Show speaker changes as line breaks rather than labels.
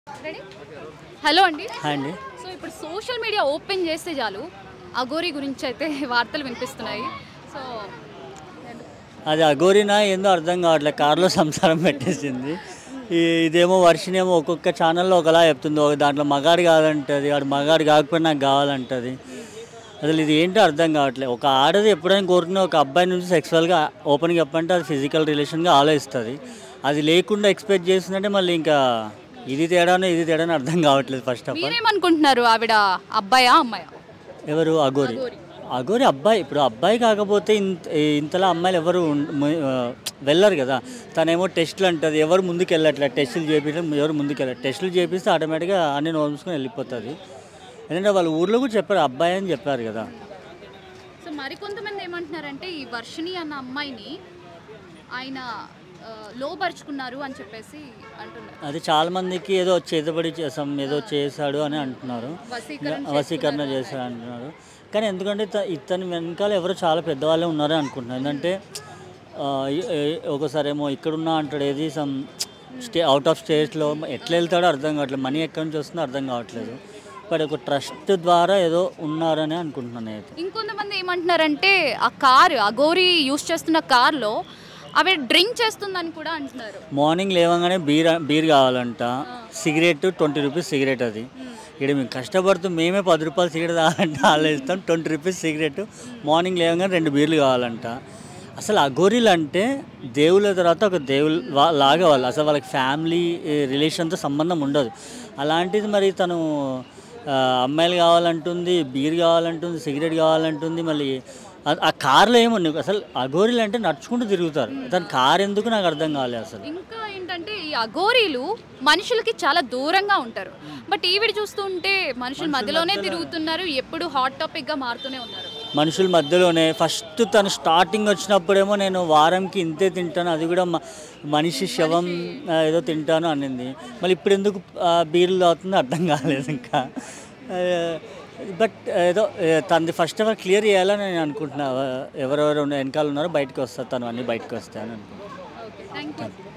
Ready hello అండి
hi అండి.
So ఇప్పుడు సోషల్ మీడియా ఓపెన్ చేస్తే చాలు అఘోరి గురించి అయితే వార్తలు వినిపిస్తున్నాయి. సో
అది అఘోరినా ఏందో అర్థం కావట్లేదు. కారులో సంసారం పెట్టేసింది. ఇదేమో వర్షనేమో ఒక్కొక్క ఛానల్లో ఒకలా చెప్తుంది. ఒక దాంట్లో మగాడు కాదంటది, వాడు మగాడు కాకపోయినా నాకు కావాలంటది. అసలు ఇది ఏంటో అర్థం కావట్లేదు. ఒక ఆడది ఎప్పుడైనా కోరుకున్న ఒక అబ్బాయి నుంచి సెక్సువల్గా ఓపెన్గా చెప్పంటే అది ఫిజికల్ రిలేషన్గా ఆలోచిస్తుంది. అది లేకుండా ఎక్స్పెక్ట్ చేస్తుందంటే మళ్ళీ ఇంకా ఇది తేడానో అర్థం కావట్లేదు. ఫస్ట్ ఆఫ్ ఆల్
మీరేమనుకుంటున్నారు, ఆవిడ అబ్బాయా అమ్మాయా?
ఎవరు అఘోరి? అఘోరి అబ్బాయి. ఇప్పుడు అబ్బాయి కాకపోతే ఇంతలా అమ్మాయిలు ఎవరు వెళ్ళరు కదా. తనేమో టెస్టులు అంటుంది, ఎవరు ముందుకు వెళ్ళట్లేదు. టెస్టులు చేపించడం ఎవరు ముందుకు వెళ్ళారు. టెస్టులు చేపిస్తే ఆటోమేటిక్గా అన్ని నోచుకొని వెళ్ళిపోతుంది. ఎందుకంటే వాళ్ళ ఊర్లో కూడా చెప్పారు అబ్బాయి అని చెప్పారు కదా.
సో మరికొంతమంది ఏమంటున్నారంటే ఈ వర్షిణి అన్న అమ్మాయిని ఆయన లోపరుచుకున్నారు అని చెప్పేసి అంటున్నారు.
అది చాలా మందికి ఏదో చేతబడి చేసాం ఏదో చేశాడు అని అంటున్నారు, వశీకరణ చేశాడు అంటున్నారు. కానీ ఎందుకంటే ఇతని వెనకాల ఎవరో చాలా పెద్దవాళ్ళే ఉన్నారని అనుకుంటున్నారు. ఎందుకంటే ఒకసారి ఏమో ఇక్కడున్నా అంటాడు, ఏది సమ్ అవుట్ ఆఫ్ స్టేట్లో ఎట్లా వెళ్తాడో అర్థం కావట్లేదు. మనీ ఎక్కడి నుంచి వస్తుందో అర్థం కావట్లేదు. బట్ ఒక ట్రస్ట్ ద్వారా ఏదో ఉన్నారని అనుకుంటున్నాను అయితే.
ఇంకొంతమంది ఏమంటున్నారంటే ఆ కారు అఘోరి యూస్ చేస్తున్న కార్లో అవి డ్రింక్ చేస్తుందని కూడా అంటున్నారు.
మార్నింగ్ లేవగానే బీర్ కావాలంట, సిగరెట్ 20 రూపీస్ సిగరెట్. అది ఇక్కడ మేము కష్టపడుతూ మేమే 10 రూపాయలు సిగరెట్ తాగాలంటే ఆలోచిస్తాం. 20 రూపీస్ సిగరెట్, మార్నింగ్ లేవగానే 2 బీర్లు కావాలంట. అసలు అఘోరీలు అంటే దేవుళ్ళ తర్వాత ఒక దేవుళ్ళు లాగా వాళ్ళు. అసలు వాళ్ళకి ఫ్యామిలీ రిలేషన్తో సంబంధం ఉండదు. అలాంటిది మరి తను అమ్మాయిలు కావాలంటుంది, బీర్ కావాలంటుంది, సిగరెట్ కావాలంటుంది. మళ్ళీ ఆ కార్లో ఏమో అసలు అఘోరీలు అంటే నడుచుకుంటూ తిరుగుతారు. దాని కార్ ఎందుకు నాకు అర్థం కాలేదు అసలు.
ఇంకా ఏంటంటే ఈ అఘోరీలు మనుషులకి చాలా దూరంగా ఉంటారు. బట్ ఈవిడ చూస్తుంటే మనుషుల మధ్యలోనే తిరుగుతున్నారు, ఎప్పుడు హాట్ టాపిక్గా మారుతూనే ఉన్నారు.
మనుషుల మధ్యలోనే ఫస్ట్ తను స్టార్టింగ్ వచ్చినప్పుడేమో నేను వారంకి ఇంతే తింటాను, అది కూడా మనిషి శవం ఏదో తింటాను అనింది. మళ్ళీ ఇప్పుడు ఎందుకు బీర్లు తాగుతుందో అర్థం కాలేదు ఇంకా. బట్ ఏదో తనది ఫస్ట్ ఎవరు క్లియర్ చేయాలని నేను అనుకుంటున్నా. ఎవరెవరు వెనకాల ఉన్నారో బయటకు వస్తారు, తను అన్నీ బయటకు వస్తాయని అనుకుంటున్నాను.
Okay, thank you.